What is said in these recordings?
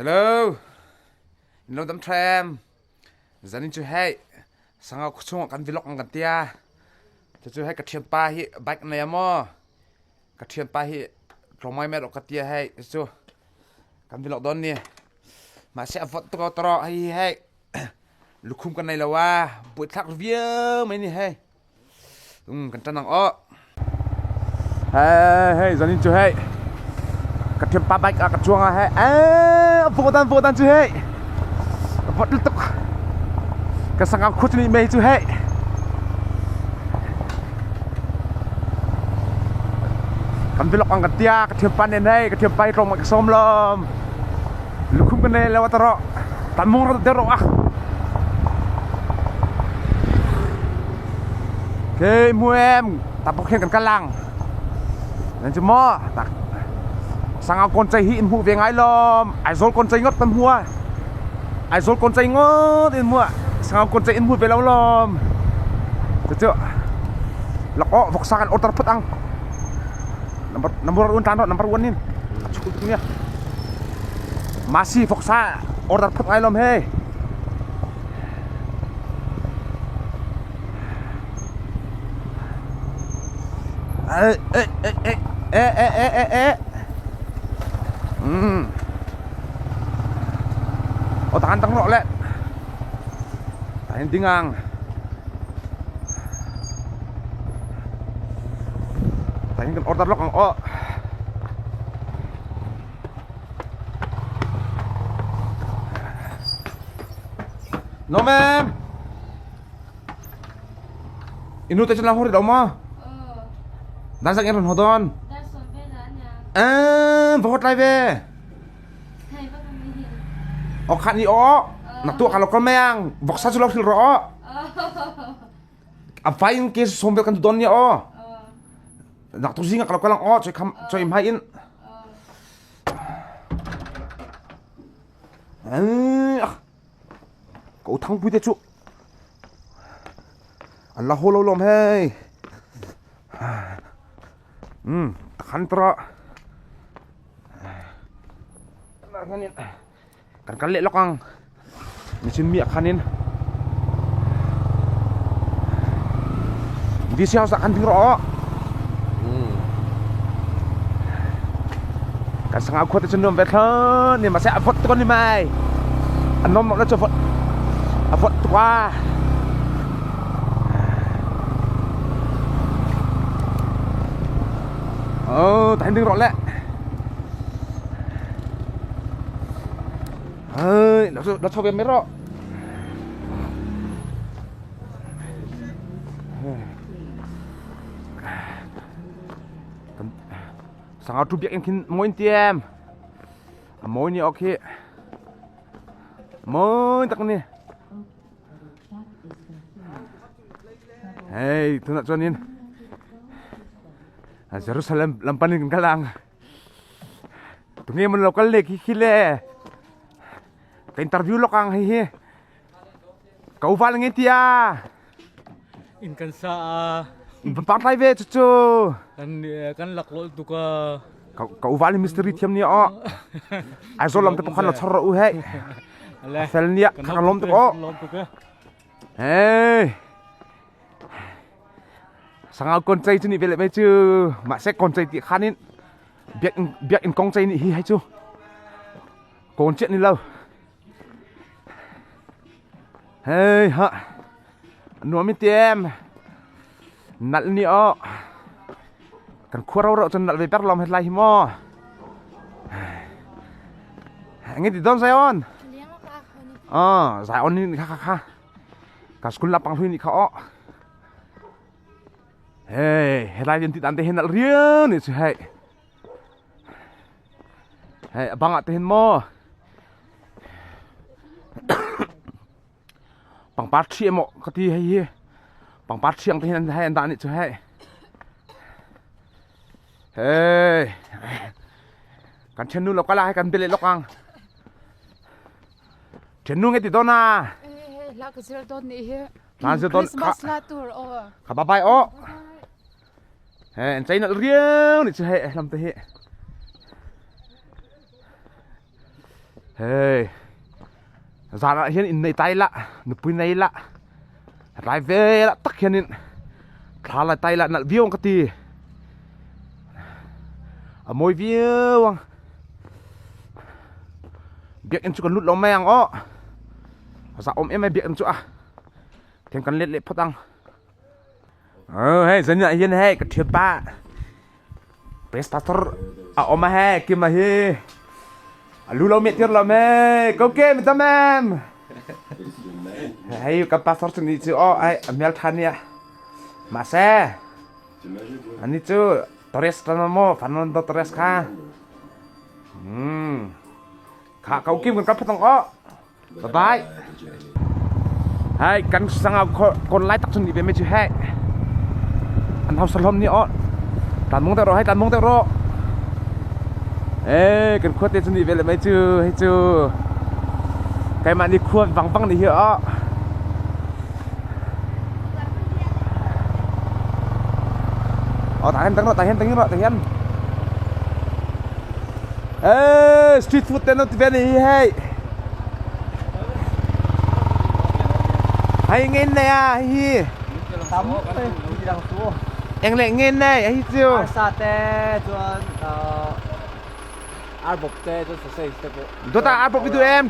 Hello, no dam tram. Zanin chu hai. Sanga kuchung kan vilok ang kantia. Chu hai ka thiam pa hi bike na yamo. Ka thiam pa hi romai mer ok katia hai chu. Kan vilok don ni. Ma se avot to tro hai. Lukum kan nai lawa, buat thak via mai ni hai. Kan tanang o. Hey, zanin chu hai. Ka thiam pa bike ka chuang hai. Vuotan chu hai. Vot lutuk. Ka sanga khut ni mai chu hai. Kan vilok ang katia ka thiam pa nen hai, ka thiam pa i trong ma ka som lom. Lukum kan nai lawa tro. Tamung ro de ro ah. Oke, muem, tapok hen kan kalang. Nan chu mo, tak. Sanga kon chai hi in hu ve ngai lom, ai zol kon chai ngot tam hua. Ai zol kon chai ngot in mua. Sanga kon chai in hu ve law lom. Chu. Lako vok sangan order put ang. Nomor un tanot nomor un nin. Cukup punya. Masih vok sa order put ngai lom he. Oh tahan tang rok lek. Tahan tingang. Tahan kan order lok ang o. No ma'am. Inu ta chla hori daw mo. Dan sang iron hodon. Vot lai về. O khan ni o. Nak tu kalau kemang, vok sa sulok sil ro. Apain ke sombel kan don ni o. Nak tu singa kalau kalang o, coy main. Kau thang pui te chu. Allah ho lo lom hey. Tahan tro. Kanin. Kan kali lokang mesin minyak kanin. Di siau sak kan ro. Kan sang aku te cendom beton ni masih avot kon ni mai. Anom nak coba avot tua. Oh, tahan ding rok lek. Nó cho về mấy rọ. Sang áo biếc em kin môi tiêm. Môi ni ok. Môi tak ni. Hey, tu nak cuanin. Jerusalem lampanin kalang. Tungi mun lokal le kikile. Ka interview lo kang hihi. Kau val ngetia. In kan sa Papai ve cucu. kan laklo tu ka Kau val misteri tiam ni o. Azolam te pokan lo chorro u he. Fel ni kan lom te o. Hey. Sang con trai chu ni vele me chu. Ma se con trai ti khanin. Biak in kong trai ni hi hai chu. Con chuyện ni lâu. Hey ha. Nuo mi tiêm. Nal ni o. Kan khurau ro chon nal ve per lom het lai mo. Nge di don sai on. Sai on ni kha. Ka skul lapang hui ni kha o. Hey, het lai din ti dan te hen nal rian ni chu hai. Hey, abang at hen mo. Pang pat chi mo kati hai. Pang pat chiang te hen hai an dan ni chu hai. Hey. Kan chenu lo kala hai kan bele lokang. Chenu nge ti dona. La ka sir don ni he. Lan se don Christmas la tur o. Ka bye bye o. Hey, an chai nal rian ni chu hai lam te he. hey ra lại hiện in này tay lạ nụ pin này lạ lại về lạ tắc hiện in thả lại tay lạ nặn viêu cái gì ở môi viêu biết em chú còn lút lông mèng ó sao ôm em biết em chú à thêm cần lên lệ phát tăng hey dân nhạy hiền hey cái thiệp ba Pestator oma he kim he lulo metir lo me koke mitamem hey ka pastor sini chu o ai amel thania mase ani chu Torres tanamo Fernando Torres ka ka kau kim kan ka patang o bye bye hai kan sanga kon lai tak suni be me chu he an hau salom ni o tan mong tero hay tan mong tero cần khuất tên chuẩn về lại mấy chưa hay chưa cái mà đi khuất vắng vắng đi hiểu tahan tengok tahan street food tên nó về này hay nghe này à hi em lại nghe này hay chưa Arbok teh tu selesai step. Itu tak arbok itu em.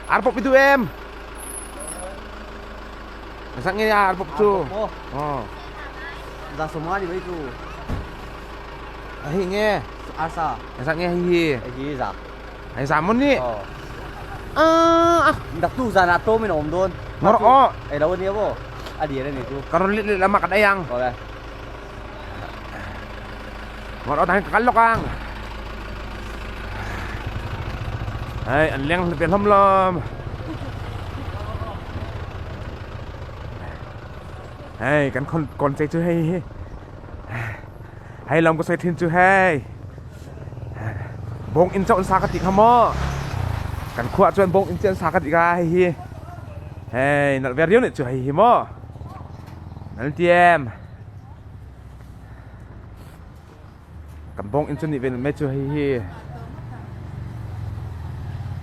Arbok itu em. Masaknya ya arbok tu. Oh. Dah semua di itu. Ahi nghe. Asa. Masaknya hi. Lagi za. Hai samun ni. Dak tu za na to min om don. Ngor o. Lawan dia bo. Adi ada ni tu. Karon lit lama kad ayang. Okey. Ngor o tahan kalok ang. Hey, anh leng lebih lom. Hey, kan kon chơi chưa hay. Hay lòng có xây thiên chưa hay. Bông in chọn xa cái gì không mò. Kan khua chọn bông in chọn xa cái gì cả hay. Hey, nãy về riêu này chưa hay mò. Nãy tiêm. Kan bông in chọn này về mấy chưa hay.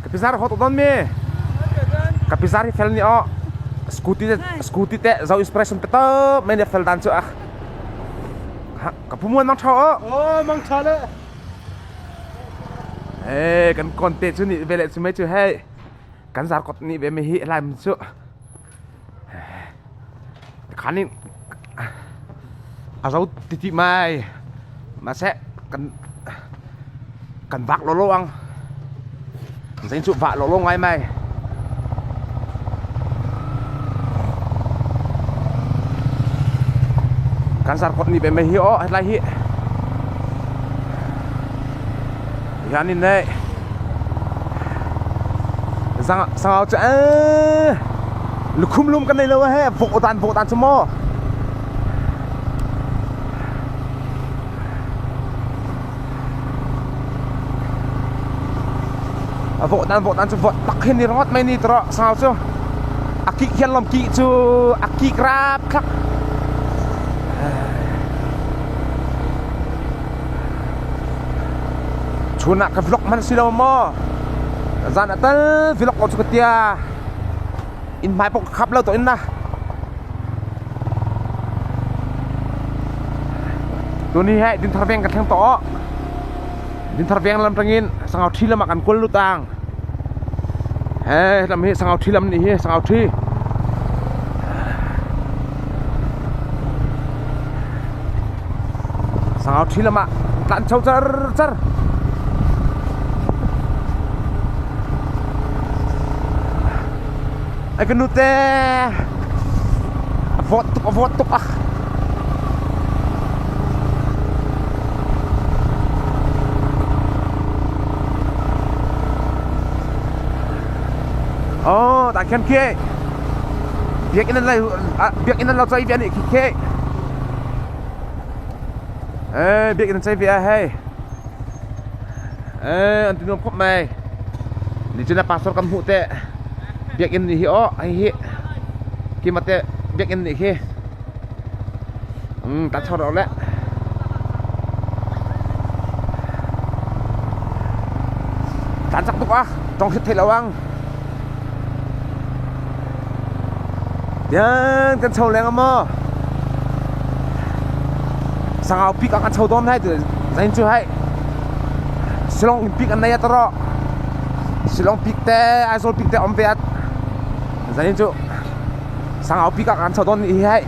Kapisar hot don me. Kapisar fel ni o. Scooty te zau inspiration peto men dia fel dan chu ah. Kapumuan mang chao. Mang chao le. Kan konte chu ni vele chu me chu hey. Kan zar kot ni ve me hi lai mun chu. Khanin azau titi mai. Ma se kan bak lo loang. Danh trụ vạ lộ lông ngay mày kan sar kot ni be me hi o lai hi yani ne sang cha lukum lum kan nei lo he vok tan chmo vội tan cho vội tắc hình đi rót mấy ni trọ sao chứ aki khen làm kỹ chứ aki crab khắc chú nạ cái vlog man xí đâu mò ra nạ tới vlog của chú cái tia in mai bọc khắp lâu tối in naตัวนี้ให้ดินทรเวงกันทั้งต่อดินทรเวงลำตะงินสังเอาที่ละมากันกุลลุตังลำนี้สังเอาที่ลำนี้สังเอาที่สังเอาที่ละมาตันเช่าเจอไอ้กันนูเต้ฟอดตุกอ่ะoh tak kan ke biak inan la cai bian ke biak inan cai bia hey anti nom khop mai ni chuna pastor kam hu te biak in hi o hi ki mate biak in ni ke ta chho rồi đấy Tan sak tuk trong hit thei lawang yan kan chau leng amo sangau pik akan chau dom hai tu zain chu hai silong pik an nai ataro silong pik te aisol pik te om viat zain chu sangau pik akan chau don hi hai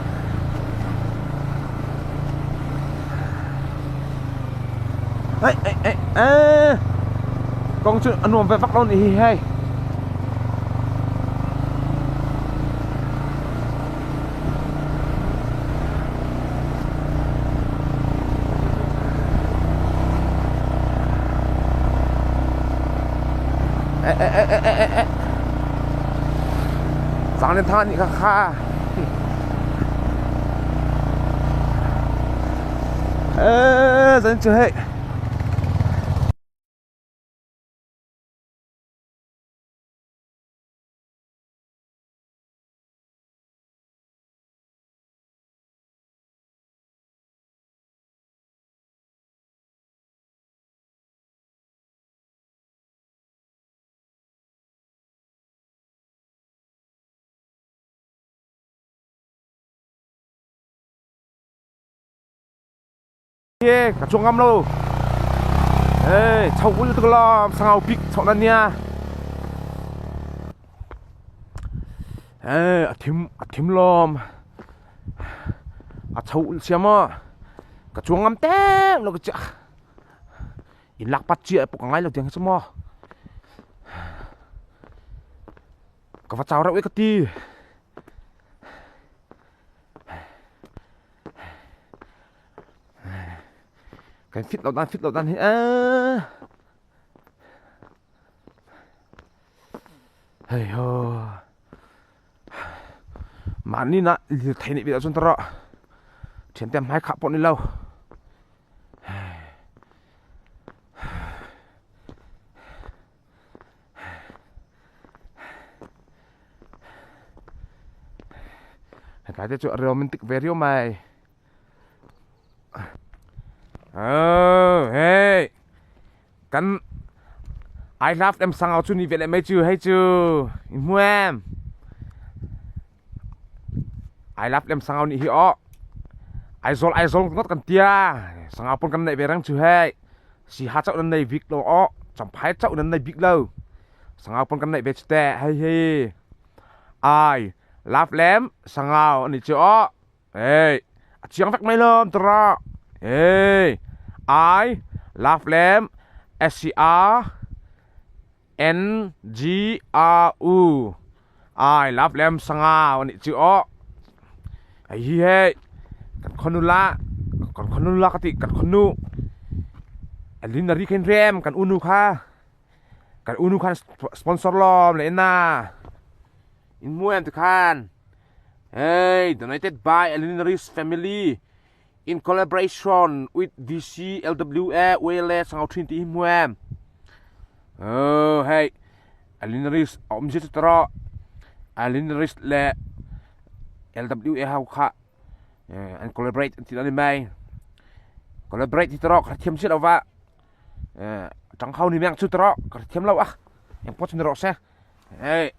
con chuyện ăn uống về vắt lon thì hay sáng lên than thì kha dân chưa hết cả chuông ngâm đâu ê cháu cũng được lo sang ao big chọn ăn nha ê thím lom cháu xem á cả chuông ngâm té nó cái chả in lạc bắt chia bọc ngay là tiếng xem mò cả phát cháu đâu ấy cái ti cái fit lột đan hết hey ho mà ní nè thấy này bây giờ chúng ta rõ chuyện tem hai khắp bọn đi lâu cái chuyện romantic video mày hey kan I love em sang ao chu ni vele mai chu hay chu mu em I love em sang ao ni hi o I zol ngot kan tia sang ao pon kan nei verang chu hay si ha chau nan nei vik lo o cham phai chau nan nei vik lo sang ao pon kan nei ve te hay hi I love lem sang ao ni chu o hey chiang vek mai lom tra hey I love them SCRNGRU I love them sanga ni chu o ai hi he kan khonula kati kan khonu alinari ken rem kan unu kha sponsor lom le na in muan tu khan hey donated by Alinari's family in collaboration with VC LWA Wele sang Trinity Muam. Oh hey, Alinaris omjit tro, Alinaris le LWA hau kha, and collaborate until May. Collaborate tro khatiem sit over. Trong khâu ni mang chu tro khatiem lo yang pot ni ro se. Hey,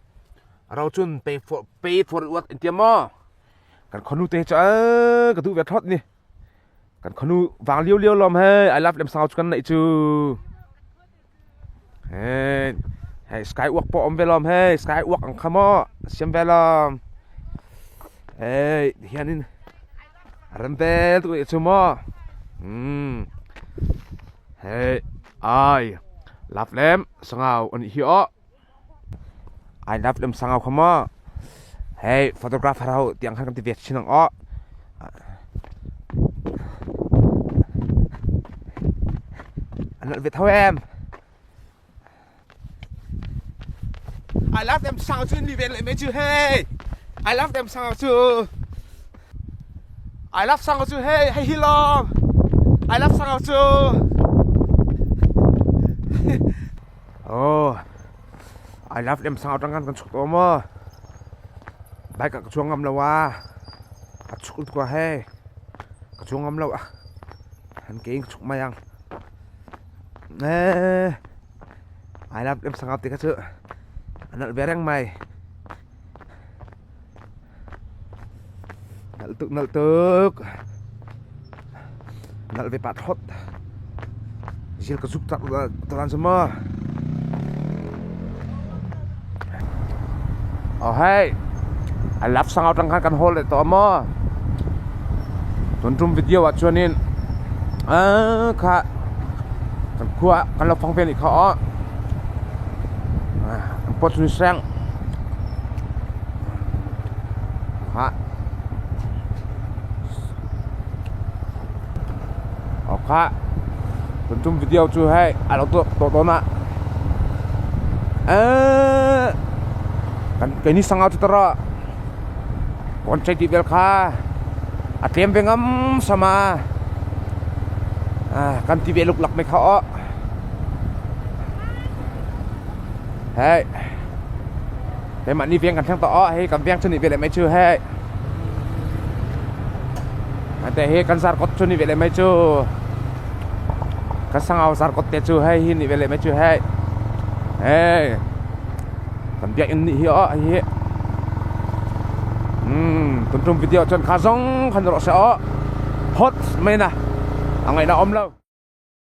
rau chun pay for what intiamo. Kan khonu te cha ka tu ve thot ni. Kan khonu wang liu lom he I love them sao kan nai chu hey skywalk po om velom hey skywalk ang khamo siam velom hey hianin rembel tu chu mo hey I love them sangau on hi o I love them sangau khamo hey photographer hau tiang khan kan ti vet chinang o anh Việt thôi em I love them sao chứ đi về lại mấy chữ hey I love them sao chứ I love sao chứ hey hay hilom I love sao chứ oh I love them sao trong ngăn con chụp ôm mơ bay cả chuông ngâm lâu cả chụp qua hey cả chuông ngâm lâu hắn kia chụp mày ăn ai lắm em sang học thì các sự nợ bereng mày nợ tực nợ về pat hot Zil ke zoek telan semua. Oh hey, I love sang out kan hole to mo. Tonton video acuanin. Kak. Kan kuat kan lo phang pen ik kha. Pot suni sang. Ha. Oh kak. Tonton video chu hai alo to na. Kan ini sang out tera. Koncek di belka. Atlem bengam sama. Kan tibe luk lak me kha. Hey. Cái ni vieng kan thang to hey kan vieng chuni vele mai chu hey. Ate he kan sar kot chuni vele mai chu. Kasang au sar kot te chu hey hin ni vele mai chu hey. Hey. Kan biak in ni hi hi. Tonton video chon khazong kan ro sa hot mena. Angai na om lo.